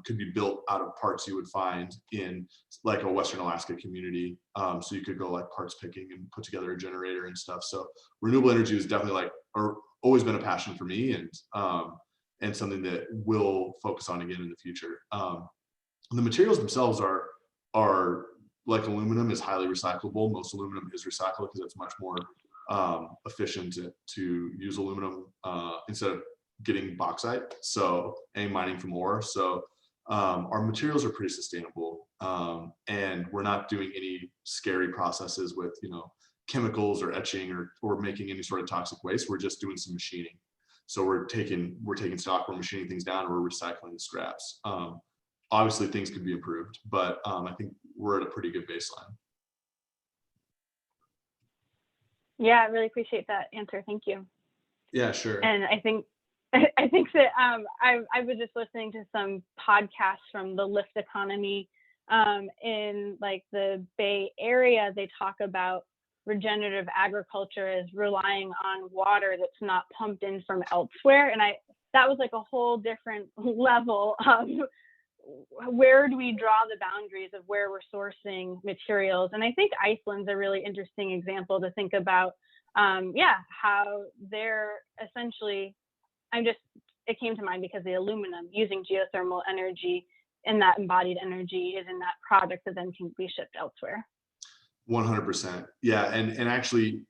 could be built out of parts you would find in like a Western Alaska community. So you could go like parts picking and put together a generator and stuff. So renewable energy is definitely always been a passion for me, and something that we'll focus on again in the future. The materials themselves are like aluminum is highly recyclable. Most aluminum is recycled because it's much more efficient to use aluminum instead of getting bauxite, and mining from ore. So our materials are pretty sustainable, and we're not doing any scary processes with chemicals or etching or making any sort of toxic waste. We're just doing some machining. So we're taking stock, we're machining things down, and we're recycling the scraps. Obviously things could be improved, but I think we're at a pretty good baseline. Yeah, I really appreciate that answer. Thank you. Yeah, sure. And I think that I was just listening to some podcasts from the Lift economy in like the Bay Area. They talk about regenerative agriculture as relying on water that's not pumped in from elsewhere. And that was like a whole different level of where do we draw the boundaries of where we're sourcing materials. And I think Iceland's a really interesting example to think about, how they're essentially, I'm just it came to mind because the aluminum using geothermal energy and that embodied energy is in that product that then can be shipped elsewhere. 100%. Yeah, and actually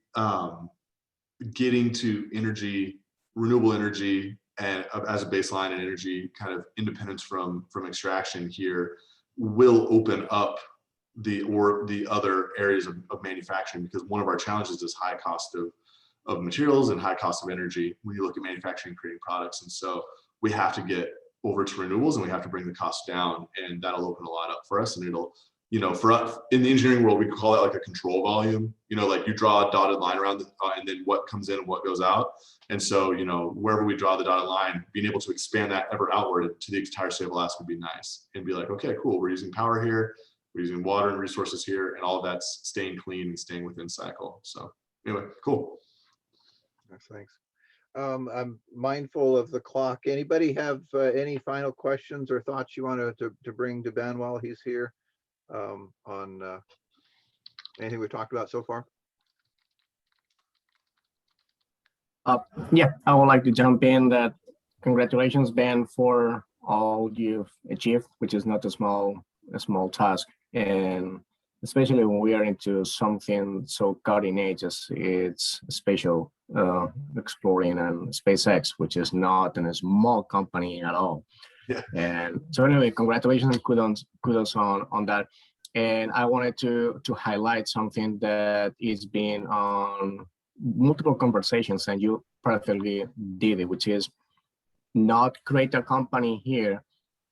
getting to energy, renewable energy, and as a baseline and energy kind of independence from extraction here will open up the other areas of manufacturing, because one of our challenges is high cost of materials and high cost of energy when you look at manufacturing and creating products. And so we have to get over to renewables and we have to bring the cost down, and that'll open a lot up for us. And it'll, you know, for us in the engineering world, we could call that like a control volume, you know, like you draw a dotted line around and then what comes in and what goes out. And so, you know, wherever we draw the dotted line, being able to expand that ever outward to the entire state of Alaska would be nice, and be like, okay, cool, we're using power here, we're using water and resources here, and all of that's staying clean and staying within cycle. So anyway, cool. Thanks. I'm mindful of the clock. Anybody have any final questions or thoughts you want to bring to Ben while he's here on anything we've talked about so far? Yeah, I would like to jump in that congratulations, Ben, for all you've achieved, which is not a small task. And especially when we are into something so cutting edge as it's spatial exploring and SpaceX, which is not a small company at all. Yeah. And so anyway, congratulations and kudos on that. And I wanted to highlight something that is being on multiple conversations, and you perfectly did it, which is not create a company here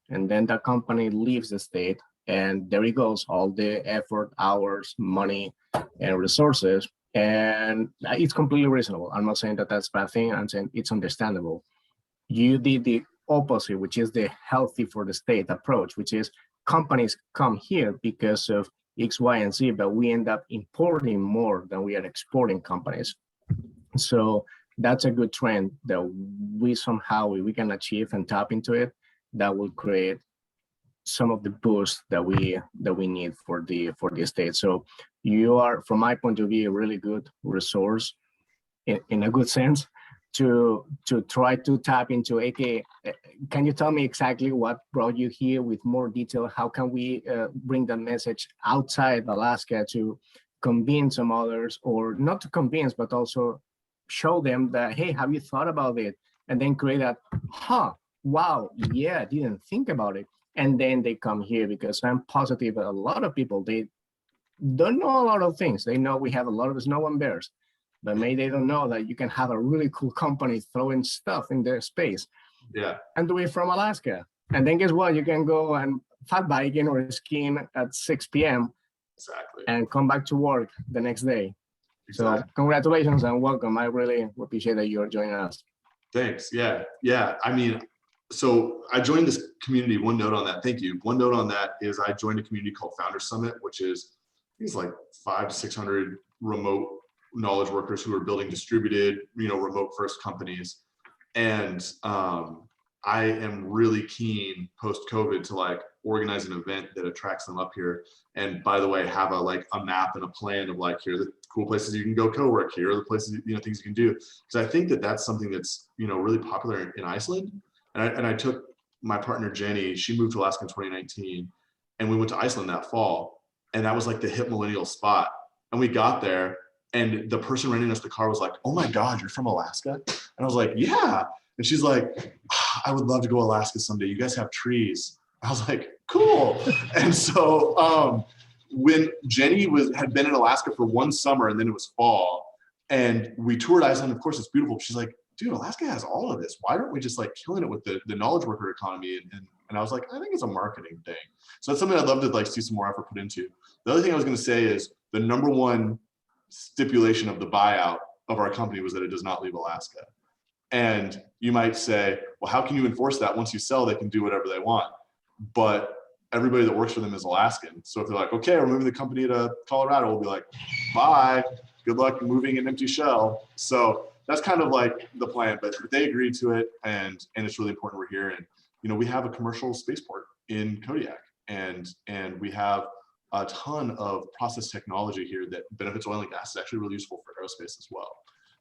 and then the company leaves the state, and there it goes, all the effort, hours, money, and resources. And it's completely reasonable. I'm not saying that that's a bad thing. I'm saying it's understandable. You did the opposite, which is the healthy for the state approach, which is companies come here because of X, Y, and Z, but we end up importing more than we are exporting companies. So that's a good trend that we somehow we can achieve and tap into it. That will create some of the boost that we need for the state. So you are, from my point of view, a really good resource in a good sense to try to tap into AK. Can you tell me exactly what brought you here with more detail? How can we bring the message outside Alaska to convince some others, or not to convince, but also show them that, hey, have you thought about it? And then create that, wow, yeah, I didn't think about it. And then they come here, because I'm positive that a lot of people, they don't know a lot of things. They know we have a lot of snow and bears, but maybe they don't know that you can have a really cool company throwing stuff in their space. Yeah. And do it from Alaska. And then guess what? You can go and fat biking or skiing at 6 p.m. Exactly. and come back to work the next day. Exactly. So congratulations and welcome. I really appreciate that you're joining us. Thanks. Yeah. I mean, so I joined this community. One note on that. Thank you. One note on that is I joined a community called Founders Summit, which is, I think it's like 500 to 600 remote knowledge workers who are building distributed, remote first companies. And I am really keen post-COVID to like organize an event that attracts them up here. And by the way, have a map and a plan of like, here are the cool places you can go co-work, here are the places, things you can do. Because I think that that's something that's, really popular in Iceland. And I took my partner, Jenny, she moved to Alaska in 2019, and we went to Iceland that fall. And that was like the hip millennial spot. And we got there, and the person renting us the car was like, "Oh my God, you're from Alaska?" And I was like, "Yeah." And she's like, "I would love to go to Alaska someday. You guys have trees." I was like, "Cool." And so when Jenny had been in Alaska for one summer, and then it was fall, and we toured Iceland, of course, it's beautiful. She's like, "Dude, Alaska has all of this. Why aren't we just like killing it with the knowledge worker economy?" And I was like, I think it's a marketing thing. So that's something I'd love to like see some more effort put into. The other thing I was going to say is the number one stipulation of the buyout of our company was that it does not leave Alaska. And you might say, well, how can you enforce that? Once you sell, they can do whatever they want. But everybody that works for them is Alaskan. So if they're like, okay, we're moving the company to Colorado, we'll be like, bye, good luck moving an empty shell. So that's kind of like the plan, but they agreed to it, and it's really important we're here. And we have a commercial spaceport in Kodiak, and we have a ton of process technology here that benefits oil and gas. Is actually really useful for aerospace as well.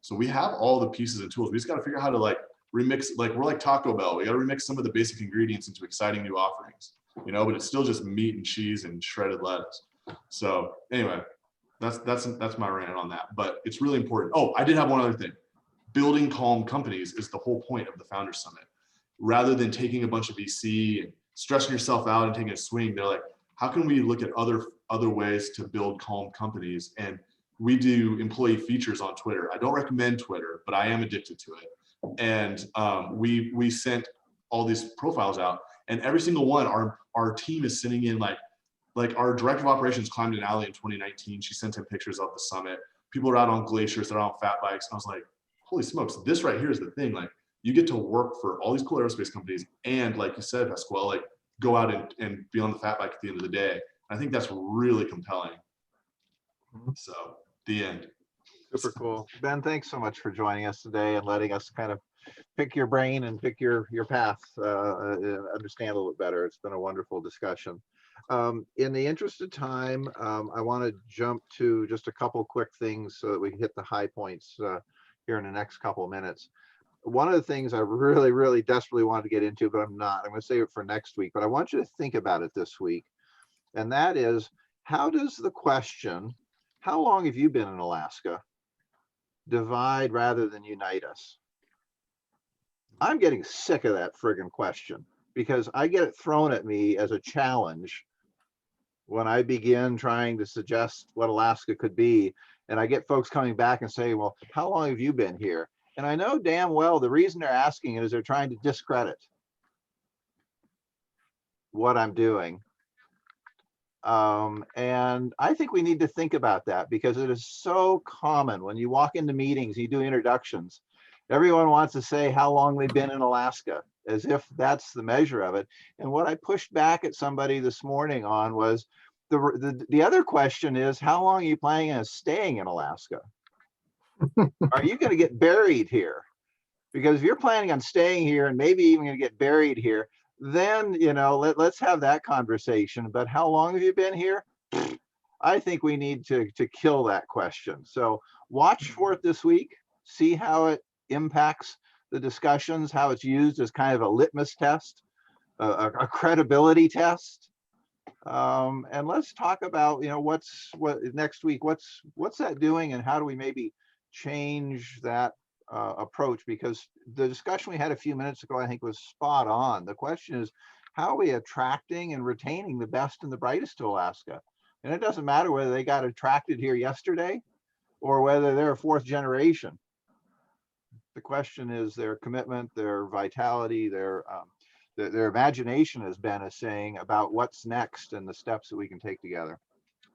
So we have all the pieces and tools. We just got to figure out how to like remix, like we're like Taco Bell. We got to remix some of the basic ingredients into exciting new offerings, you know, but it's still just meat and cheese and shredded lettuce. So anyway, that's my rant on that, but it's really important. Oh, I did have one other thing. Building calm companies is the whole point of the Founders Summit. Rather than taking a bunch of VC and stressing yourself out and taking a swing, they're like, how can we look at other ways to build calm companies? And we do employee features on Twitter. I don't recommend Twitter, but I am addicted to it. And we sent all these profiles out, and every single one, our team is sending in like our director of operations climbed an alley in 2019. She sent him pictures of the summit. People are out on glaciers, they're on fat bikes. And I was like, holy smokes, this right here is the thing. Like, you get to work for all these cool aerospace companies, and like you said, Pasquale, like go out and be on the fat bike at the end of the day. I think that's really compelling. So the end. Super cool. Ben, thanks so much for joining us today and letting us kind of pick your brain and pick your path, understand a little bit better. It's been a wonderful discussion. In the interest of time, I want to jump to just a couple quick things so that we can hit the high points here in the next couple of minutes. One of the things I really, really desperately wanted to get into, but I'm not. I'm going to save it for next week, but I want you to think about it this week. And that is, how does the question, how long have you been in Alaska, divide rather than unite us? I'm getting sick of that friggin' question, because I get it thrown at me as a challenge when I begin trying to suggest what Alaska could be. And I get folks coming back and say, well, how long have you been here? And I know damn well the reason they're asking it is they're trying to discredit what I'm doing. And I think we need to think about that, because it is so common when you walk into meetings, you do introductions, everyone wants to say how long they've been in Alaska, as if that's the measure of it. And what I pushed back at somebody this morning on was the other question is, how long are you planning on staying in Alaska? Are you going to get buried here? Because if you're planning on staying here and maybe even going to get buried here, then, you know, let's have that conversation. But how long have you been here? I think we need to kill that question. So watch for it this week, see how it impacts the discussions, how it's used as kind of a litmus test, a credibility test. And let's talk about, you know, what next week, what's that doing, and how do we maybe change that approach? Because the discussion we had a few minutes ago, I think, was spot on. The question is, how are we attracting and retaining the best and the brightest to Alaska? And it doesn't matter whether they got attracted here yesterday or whether they're a fourth generation. The question is their commitment, their vitality, their imagination, as Ben is saying, about what's next and the steps that we can take together.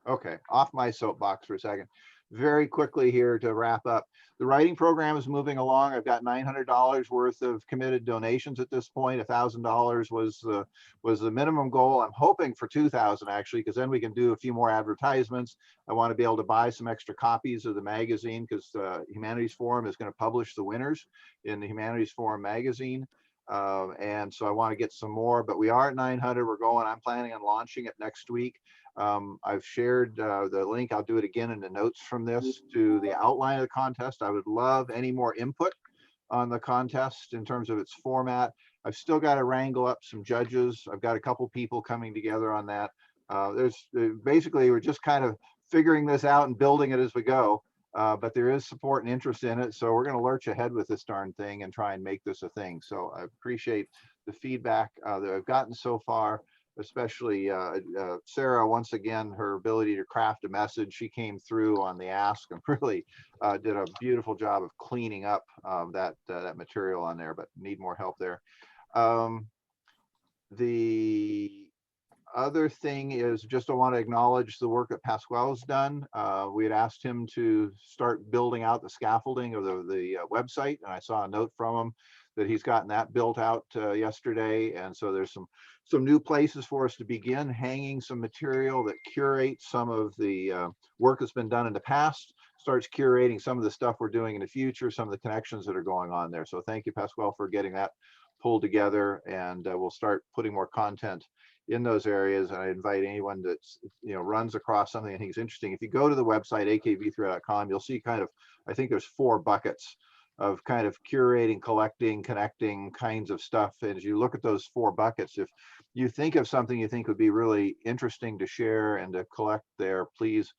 Okay, off my soapbox for a second. Very quickly here to wrap up. The writing program is moving along. I've got $900 worth of committed donations at this point. $1,000 was the minimum goal. I'm hoping for 2,000 actually, because then we can do a few more advertisements. I want to be able to buy some extra copies of the magazine, because Humanities Forum is going to publish the winners in the Humanities Forum magazine. And so I want to get some more, but we are at 900. We're going. I'm planning on launching it next week. I've shared the link. I'll do it again in the notes from this to the outline of the contest. I would love any more input on the contest in terms of its format. I've still got to wrangle up some judges. I've got a couple people coming together on that. Basically, we're just kind of figuring this out and building it as we go. But there is support and interest in it. So we're going to lurch ahead with this darn thing and try and make this a thing. So I appreciate the feedback that I've gotten so far, especially Sarah, once again, her ability to craft a message. She came through on the ask and really did a beautiful job of cleaning up that material on there, but need more help there. The other thing is, just I want to acknowledge the work that Pasquale's done. We had asked him to start building out the scaffolding of the website, and I saw a note from him that he's gotten that built out yesterday. And so there's some new places for us to begin hanging some material that curates some of the work that's been done in the past, starts curating some of the stuff we're doing in the future, some of the connections that are going on there. So thank you, Pasquale, for getting that pulled together, and we'll start putting more content in those areas. And I invite anyone that's, you know, runs across something I think is interesting. If you go to the website akv3.com, you'll see kind of, I think there's 4 buckets of kind of curating, collecting, connecting kinds of stuff. And as you look at those 4 buckets, if you think of something you think would be really interesting to share and to collect there, please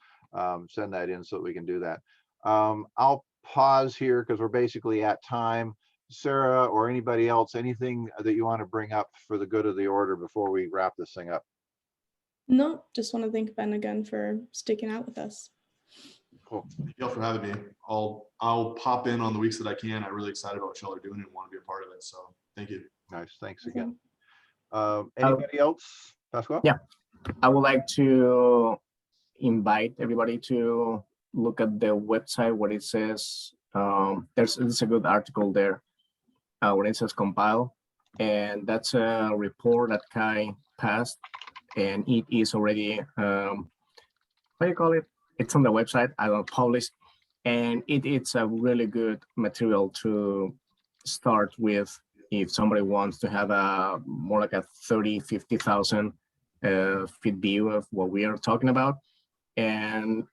send that in so that we can do that. I'll pause here because we're basically at time. Sarah or anybody else, anything that you want to bring up for the good of the order before we wrap this thing up? No, just want to thank Ben again for sticking out with us. Cool. Thank you all for having me. I'll pop in on the weeks that I can. I'm really excited about what y'all are doing and want to be a part of it. So thank you. Nice. Thanks again. Anybody else? Pasquale? Yeah. I would like to invite everybody to look at the website where it says, there's a good article there where it says compile. And that's a report that Kai passed, and it is already, what do you call it? It's on the website, I don't publish. And it's a really good material to start with if somebody wants to have a more like a 50,000 feet view of what we are talking about. And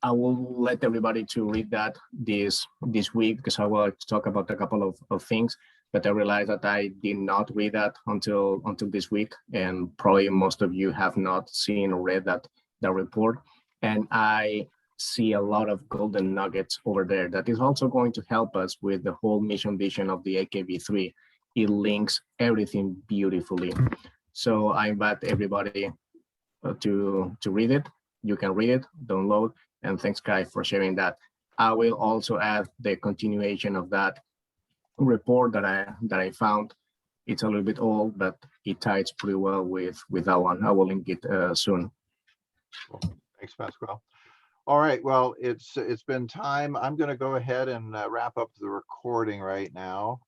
I will let everybody to read that this week because I will talk about a couple of things, but I realized that I did not read that until this week, and probably most of you have not seen or read that report. And I see a lot of golden nuggets over there that is also going to help us with the whole mission vision of the AKV3. It links everything beautifully. So I invite everybody to read it. You can read it, download, and thanks, Kai, for sharing that. I will also add the continuation of that report that I found. It's a little bit old, but it ties pretty well with that one. I will link it soon. Cool. Thanks, Pasquale. All right, well, it's been time. I'm going to go ahead and wrap up the recording right now.